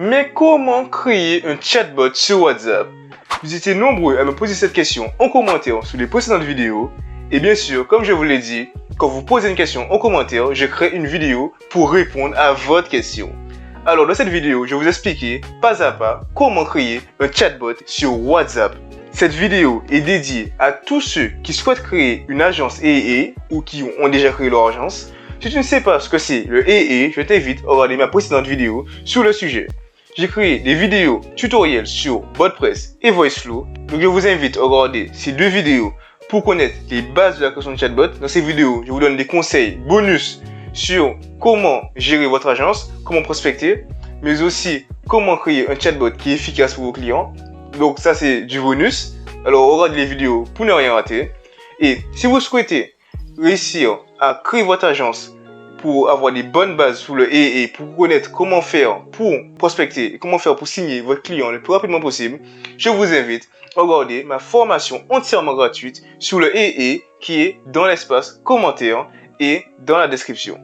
Mais comment créer un chatbot sur WhatsApp? Vous étiez nombreux à me poser cette question en commentaire sous les précédentes vidéos. Et bien sûr, comme je vous l'ai dit, quand vous posez une question en commentaire, je crée une vidéo pour répondre à votre question. Alors dans cette vidéo, je vais vous expliquer pas à pas comment créer un chatbot sur WhatsApp. Cette vidéo est dédiée à tous ceux qui souhaitent créer une agence EE ou qui ont déjà créé leur agence. Si tu ne sais pas ce que c'est le EE, je t'invite à regarder ma précédente vidéo sur le sujet. J'ai créé des vidéos tutoriels sur WordPress et VoiceFlow, donc je vous invite à regarder ces deux vidéos pour connaître les bases de la création de chatbot. Dans ces vidéos, je vous donne des conseils bonus sur comment gérer votre agence, comment prospecter, mais aussi comment créer un chatbot qui est efficace pour vos clients. Donc ça c'est du bonus. Alors regardez les vidéos pour ne rien rater. Et si vous souhaitez réussir à créer votre agence pour avoir des bonnes bases sur le EE, pour connaître comment faire pour prospecter et comment faire pour signer votre client le plus rapidement possible, je vous invite à regarder ma formation entièrement gratuite sur le EE qui est dans l'espace commentaire et dans la description.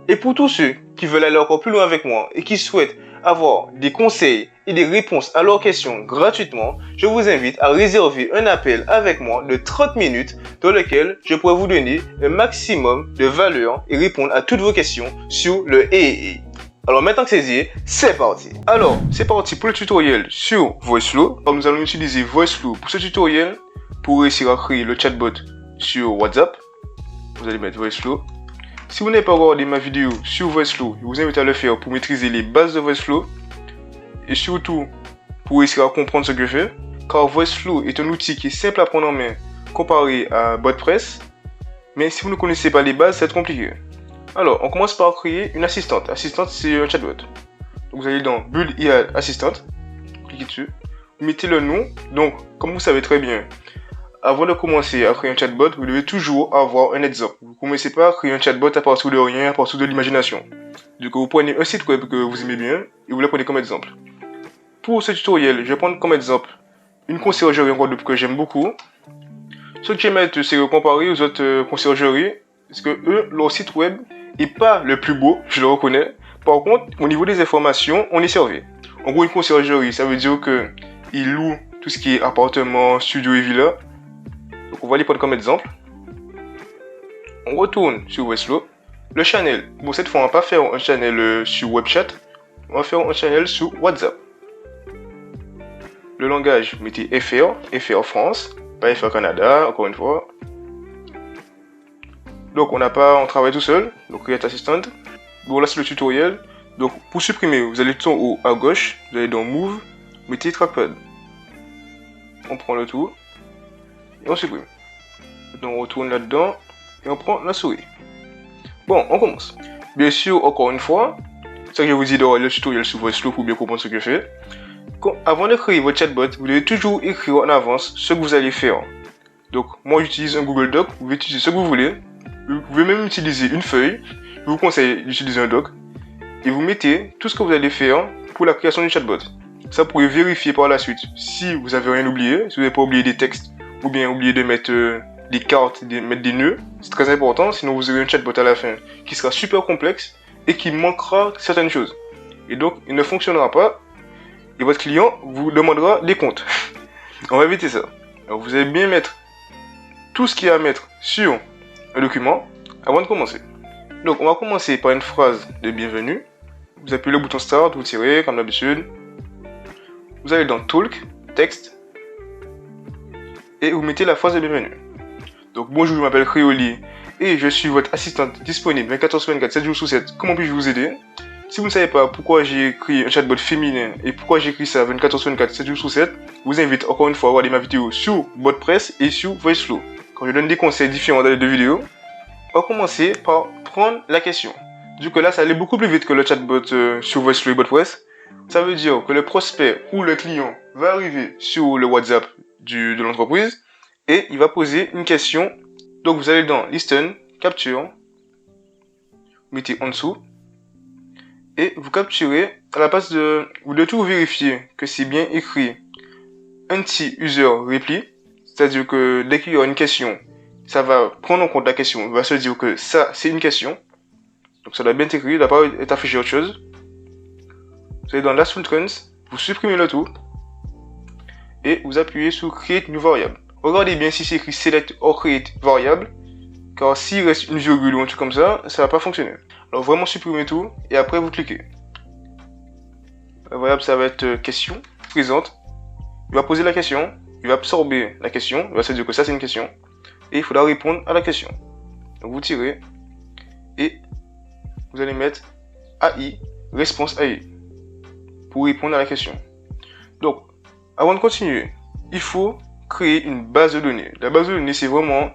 Et pour tous ceux qui veulent aller encore plus loin avec moi et qui souhaitent avoir des conseils et des réponses à leurs questions gratuitement, je vous invite à réserver un appel avec moi de 30 minutes dans lequel je pourrai vous donner un maximum de valeur et répondre à toutes vos questions sur le EE. Alors maintenant que c'est dit, c'est parti. Alors, c'est parti pour le tutoriel sur VoiceFlow. Alors, nous allons utiliser VoiceFlow pour ce tutoriel pour réussir à créer le chatbot sur WhatsApp. Vous allez mettre VoiceFlow. Si vous n'avez pas regardé ma vidéo sur VoiceFlow, je vous invite à le faire pour maîtriser les bases de VoiceFlow et surtout pour réussir à comprendre ce que je fais, car VoiceFlow est un outil qui est simple à prendre en main comparé à WordPress, mais si vous ne connaissez pas les bases, c'est compliqué. Alors, on commence par créer une assistante. Assistante, c'est un chatbot. Donc, vous allez dans Build AI Assistant, cliquez dessus, vous mettez le nom. Donc, comme vous savez très bien, avant de commencer à créer un chatbot, vous devez toujours avoir un exemple. Vous ne commencez pas à créer un chatbot à partir de rien, à partir de l'imagination. Donc vous prenez un site web que vous aimez bien et vous le prenez comme exemple. Pour ce tutoriel, je vais prendre comme exemple une conciergerie en Guadeloupe que j'aime beaucoup. Ce que j'aime mettre, c'est comparer aux autres conciergeries, parce que eux, leur site web est pas le plus beau, je le reconnais. Par contre, au niveau des informations, on est servi. En gros, une conciergerie, ça veut dire que ils louent tout ce qui est appartement, studio et villa. Donc on va les prendre comme exemple. On retourne sur VoiceFlow. Le channel, bon cette fois on va pas faire un channel sur WebChat, on va faire un channel sur WhatsApp. Le langage, mettez FR, FR France, pas FR Canada, encore une fois. Donc on travaille tout seul, donc Create Assistant. Bon là c'est le tutoriel. Donc pour supprimer, vous allez tout en haut à gauche, vous allez dans Move, mettez Trackpad. On prend le tout et on supprime. Donc on retourne là-dedans et on prend la souris. Bon, on commence. Bien sûr, encore une fois, c'est ça que je vous dis dans le tutoriel sur VoiceFlow pour bien comprendre ce que je fais. Avant de créer votre chatbot, vous devez toujours écrire en avance ce que vous allez faire. Donc, moi j'utilise un Google Doc, vous pouvez utiliser ce que vous voulez. Vous pouvez même utiliser une feuille. Je vous conseille d'utiliser un doc. Et vous mettez tout ce que vous allez faire pour la création du chatbot. Ça, vous pouvez vérifier par la suite si vous avez rien oublié, si vous n'avez pas oublié des textes, ou bien oublié de mettre des cartes, mettre des nœuds. C'est très important, sinon vous aurez un chatbot à la fin qui sera super complexe et qui manquera certaines choses. Et donc, il ne fonctionnera pas et votre client vous demandera des comptes. On va éviter ça. Alors, vous allez bien mettre tout ce qu'il y a à mettre sur un document avant de commencer. Donc, on va commencer par une phrase de bienvenue. Vous appuyez le bouton Start, vous tirez comme d'habitude. Vous allez dans Talk, Texte, et vous mettez la phrase de bienvenue. Donc bonjour, je m'appelle Créoli et je suis votre assistante disponible 24h/24, 7 jours sur 7. Comment puis-je vous aider? Si vous ne savez pas pourquoi j'ai créé un chatbot féminin et pourquoi j'ai écrit ça 24h/24, 7 jours sur 7, je vous invite encore une fois à regarder ma vidéo sur WordPress et sur VoiceFlow. Quand je donne des conseils différents dans les deux vidéos, on va commencer par prendre la question. Du coup là, ça allait beaucoup plus vite que le chatbot sur VoiceFlow et WordPress. Ça veut dire que le prospect ou le client va arriver sur le WhatsApp de l'entreprise et il va poser une question. Donc vous allez dans Listen, Capture, vous mettez en dessous et vous capturez à la place de... Vous devez toujours vérifier que c'est bien écrit anti-user reply, c'est-à-dire que dès qu'il y aura une question, ça va prendre en compte la question, il va se dire que ça c'est une question. Donc ça doit bien être écrit, il ne doit pas être affiché autre chose. Vous allez dans Last Returns, vous supprimez le tout et vous appuyez sur Create New Variable. Regardez bien si c'est écrit Select or Create Variable, car s'il reste une virgule ou un truc comme ça, ça va pas fonctionner. Alors vraiment supprimez tout et après vous cliquez. La variable ça va être question, présente. Il va poser la question, il va absorber la question, il va se dire que ça c'est une question et il faudra répondre à la question. Donc vous tirez et vous allez mettre AI, réponse AI pour répondre à la question. Donc avant de continuer, il faut créer une base de données. La base de données c'est vraiment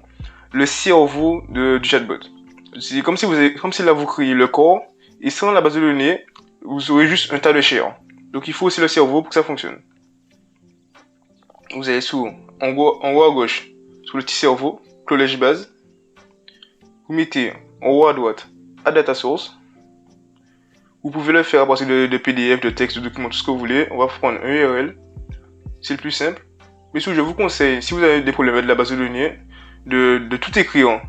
le cerveau du chatbot. C'est comme si là vous créez le corps et sans la base de données, vous aurez juste un tas de chair. Donc il faut aussi le cerveau pour que ça fonctionne. Vous allez en haut à gauche, sur le petit cerveau, collège base. Vous mettez en haut à droite, Add Data Source. Vous pouvez le faire à partir de PDF, de texte, de documents, tout ce que vous voulez. On va prendre un URL. C'est le plus simple. Mais je vous conseille, si vous avez des problèmes avec la base de données, de tout écrire.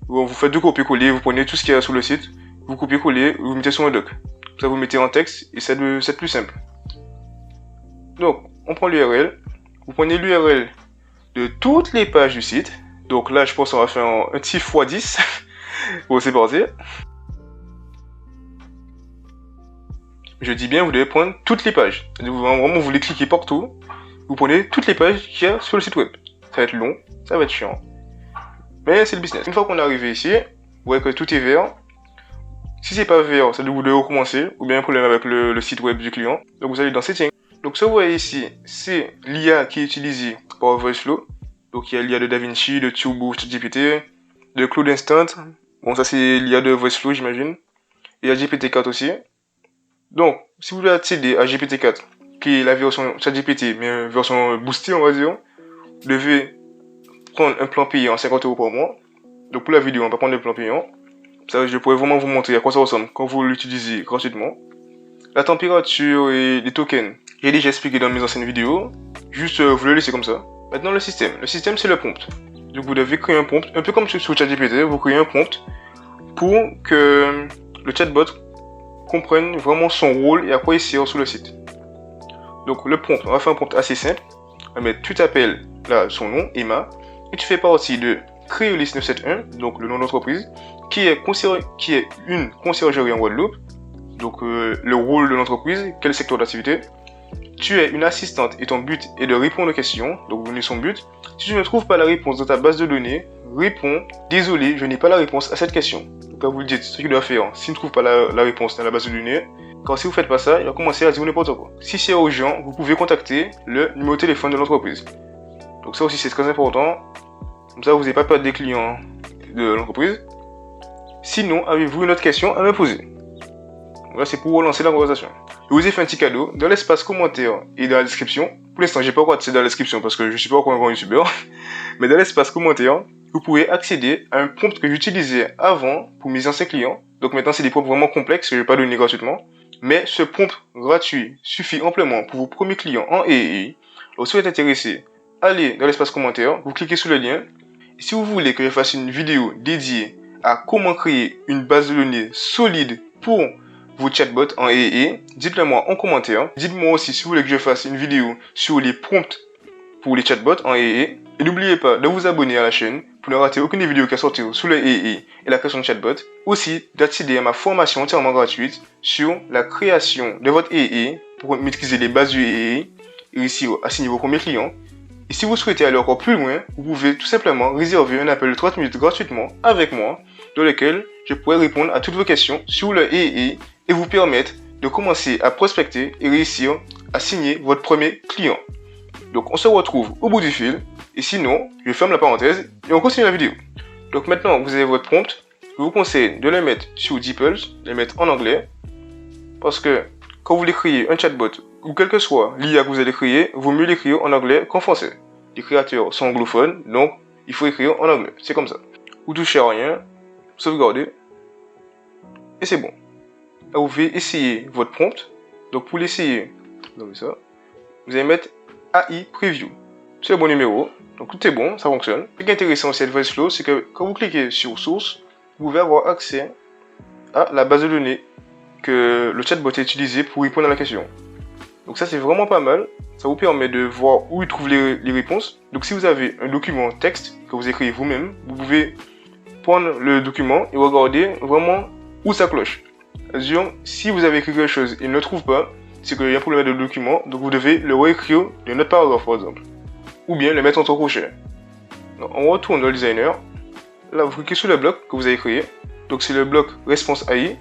Vous faites deux copier-coller, vous prenez tout ce qu'il y a sur le site, vous copiez-coller, vous mettez sur un doc. Ça vous mettez en texte et c'est plus simple. Donc, on prend l'URL. Vous prenez l'URL de toutes les pages du site. Donc là, je pense qu'on va faire un petit x10. Bon, c'est parti. Je dis bien, vous devez prendre toutes les pages. Vraiment, vous voulez cliquer partout. Vous prenez toutes les pages qu'il y a sur le site web. Ça va être long, ça va être chiant. Mais c'est le business. Une fois qu'on est arrivé ici, vous voyez que tout est vert. Si c'est pas vert, ça veut dire que vous devez recommencer. Ou bien un problème avec le site web du client. Donc vous allez dans Settings. Donc ce que vous voyez ici, c'est l'IA qui est utilisée par VoiceFlow. Donc il y a l'IA de DaVinci, de Turbo, ChatGPT, de Claude Instant. Bon, ça c'est l'IA de VoiceFlow, j'imagine. Et il y a GPT-4 aussi. Donc, si vous voulez accéder à GPT-4, qui est la version ChatGPT, mais une version boostée, on va dire, vous devez prendre un plan payant 50 € par mois. Donc pour la vidéo, on va pas prendre le plan payant. Ça, je pourrais vraiment vous montrer à quoi ça ressemble quand vous l'utilisez gratuitement. La température et les tokens, j'ai déjà expliqué dans mes anciennes vidéos. Juste, vous le laissez comme ça. Maintenant, le système. Le système, c'est le prompt. Donc vous devez créer un prompt, un peu comme sur ChatGPT, vous créez un prompt pour que le chatbot comprenne vraiment son rôle et à quoi il sert sur le site. Donc le prompt, on va faire un prompt assez simple. On va mettre, tu t'appelles là son nom, Emma, et tu fais partie de Creolis 971, donc le nom d'entreprise, qui est une conciergerie en Guadeloupe. Donc le rôle de l'entreprise, quel secteur d'activité. Tu es une assistante et ton but est de répondre aux questions, donc vous venez son but. Si tu ne trouves pas la réponse dans ta base de données, réponds, désolé, je n'ai pas la réponse à cette question. Donc là vous le dites, ce qu'il doit faire, s'il ne trouve pas la réponse dans la base de données, car si vous faites pas ça, il va commencer à dire n'importe quoi. Si c'est urgent, vous pouvez contacter le numéro de téléphone de l'entreprise. Donc ça aussi c'est très important, comme ça vous n'avez pas perdre des clients de l'entreprise. Sinon, avez-vous une autre question à me poser? Là c'est pour relancer la conversation. Je vous ai fait un petit cadeau dans l'espace commentaire et dans la description. Pour l'instant, j'ai pas encore accédé dans la description parce que je suis pas encore un grand youtubeur. Mais dans l'espace commentaire, vous pouvez accéder à un prompt que j'utilisais avant pour mes anciens clients. Donc maintenant, c'est des prompts vraiment complexes que je vais pas donner gratuitement. Mais ce prompt gratuit suffit amplement pour vos premiers clients en AI. Alors si vous êtes intéressé, allez dans l'espace commentaire, vous cliquez sur le lien. Et si vous voulez que je fasse une vidéo dédiée à comment créer une base de données solide pour vos chatbots en AI, dites-le moi en commentaire. Dites-moi aussi si vous voulez que je fasse une vidéo sur les prompts pour les chatbots en AI. Et n'oubliez pas de vous abonner à la chaîne pour ne rater aucune des vidéos qui va sortir sur le AI et la création de chatbot. Aussi, d'accéder à ma formation entièrement gratuite sur la création de votre AI pour maîtriser les bases du AI et réussir à signer vos premiers clients. Et si vous souhaitez aller encore plus loin, vous pouvez tout simplement réserver un appel de 30 minutes gratuitement avec moi, dans lequel je pourrai répondre à toutes vos questions sur le AI et vous permettre de commencer à prospecter et réussir à signer votre premier client. Donc on se retrouve au bout du fil, et sinon, je ferme la parenthèse et on continue la vidéo. Donc maintenant vous avez votre prompt, je vous conseille de le mettre sur DeepL, de le mettre en anglais, parce que quand vous voulez créer un chatbot, ou quel que soit l'IA que vous allez créer, vaut mieux l'écrire en anglais qu'en français. Les créateurs sont anglophones, donc il faut écrire en anglais, c'est comme ça. Vous touchez à rien, sauvegardez, et c'est bon. Là, vous pouvez essayer votre prompt. Donc pour l'essayer, vous allez mettre AI Preview. C'est le bon numéro. Donc tout est bon, ça fonctionne. Ce qui est intéressant aussi avec VoiceFlow, c'est que quand vous cliquez sur Source, vous pouvez avoir accès à la base de données que le chatbot est utilisé pour répondre à la question. Donc ça c'est vraiment pas mal, ça vous permet de voir où il trouve les réponses. Donc si vous avez un document texte que vous écrivez vous-même, vous pouvez prendre le document et regarder vraiment où ça cloche. C'est-à-dire, si vous avez écrit quelque chose et il ne le trouve pas, c'est qu'il y a un problème de document, donc vous devez le réécrire d'un autre paragraphe par exemple. Ou bien le mettre entre crochets. Donc, on retourne dans le designer. Là, vous cliquez sur le bloc que vous avez créé. Donc c'est le bloc Response AI.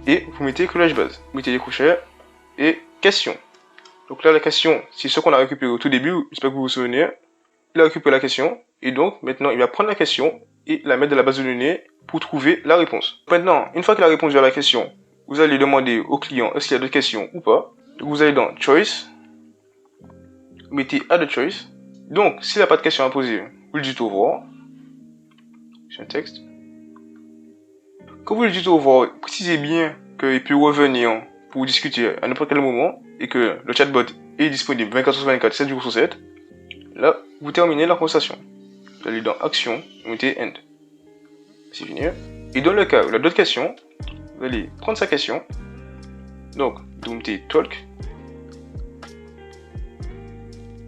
Et vous mettez collage base. Vous mettez les crochets et question. Donc là, la question, c'est ce qu'on a récupéré au tout début. J'espère que vous vous souvenez. Il a récupéré la question. Et donc, maintenant, il va prendre la question et la mettre dans la base de données pour trouver la réponse. Maintenant, une fois qu'il a répondu à la question, vous allez demander au client est-ce qu'il y a d'autres questions ou pas. Donc vous allez dans Choice. Vous mettez Add Choice. Donc, s'il n'a pas de questions à poser, vous le dites au revoir. C'est un texte. Quand vous le dites au revoir, précisez bien qu'il peut revenir pour discuter à n'importe quel moment et que le chatbot est disponible 24 sur 24, 7 jours sur 7. Là, vous terminez la conversation. Vous allez dans Action, vous mettez End. C'est fini. Et dans le cas où il a d'autres questions, vous allez prendre sa question. Donc, vous mettez Talk.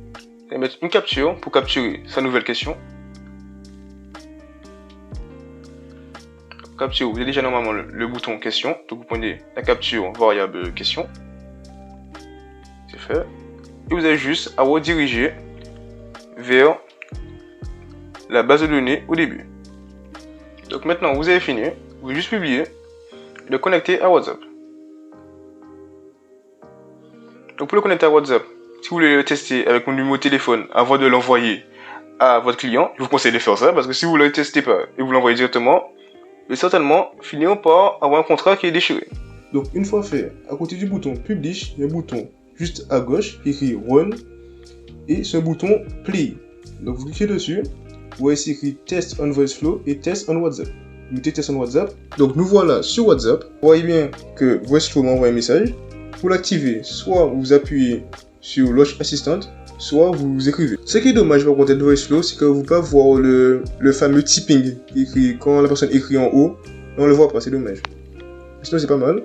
Vous allez mettre une capture pour capturer sa nouvelle question. Capture, vous avez déjà normalement le bouton question. Donc, vous prenez la capture variable question. C'est fait. Et vous avez juste à rediriger vers la base de données au début. Donc maintenant, vous avez fini. Vous pouvez juste publier et le connecter à WhatsApp. Donc pour le connecter à WhatsApp, si vous voulez le tester avec mon numéro de téléphone avant de l'envoyer à votre client, je vous conseille de faire ça parce que si vous ne le testez pas et vous l'envoyez directement, vous allez certainement finir par avoir un contrat qui est déchiré. Donc une fois fait, à côté du bouton Publish, il y a un bouton juste à gauche qui écrit Run et c'est un bouton Play. Donc vous cliquez dessus, vous voyez ici écrit Test on Voice Flow et Test on WhatsApp. Vous mettez Test on WhatsApp. Donc nous voilà sur WhatsApp. Vous voyez bien que Voice Flow m'envoie un message. Pour l'activer, soit vous appuyez sur Launch Assistant, soit vous écrivez. Ce qui est dommage par contre de Voice Flow, c'est que vous ne pouvez pas voir le fameux typing qui écrit quand la personne écrit en haut. On ne le voit pas, c'est dommage. Sinon c'est pas mal.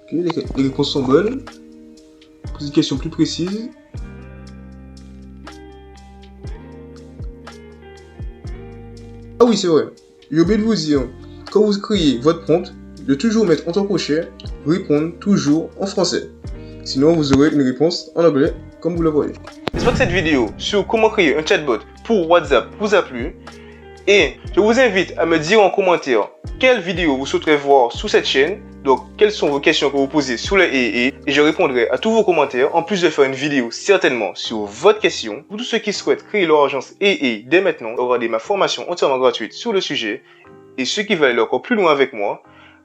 Okay, les réponses sont bonnes. Posez une question plus précise. Ah oui, c'est vrai. J'ai oublié de vous dire, quand vous créez votre prompt, de toujours mettre entre crochets, répondre toujours en français. Sinon, vous aurez une réponse en anglais, comme vous le voyez. J'espère que cette vidéo sur comment créer un chatbot pour WhatsApp vous a plu. Et je vous invite à me dire en commentaire quelle vidéo vous souhaiterez voir sur cette chaîne. Donc, quelles sont vos questions que vous posez sur le AI et je répondrai à tous vos commentaires en plus de faire une vidéo certainement sur votre question. Pour tous ceux qui souhaitent créer leur agence AI dès maintenant, regardez ma formation entièrement gratuite sur le sujet. Et ceux qui veulent aller encore plus loin avec moi,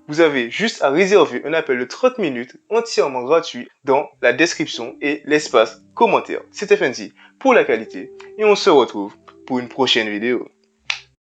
vous avez juste à réserver un appel de 30 minutes entièrement gratuit dans la description et l'espace commentaire. C'était Fancy pour la qualité et on se retrouve pour une prochaine vidéo.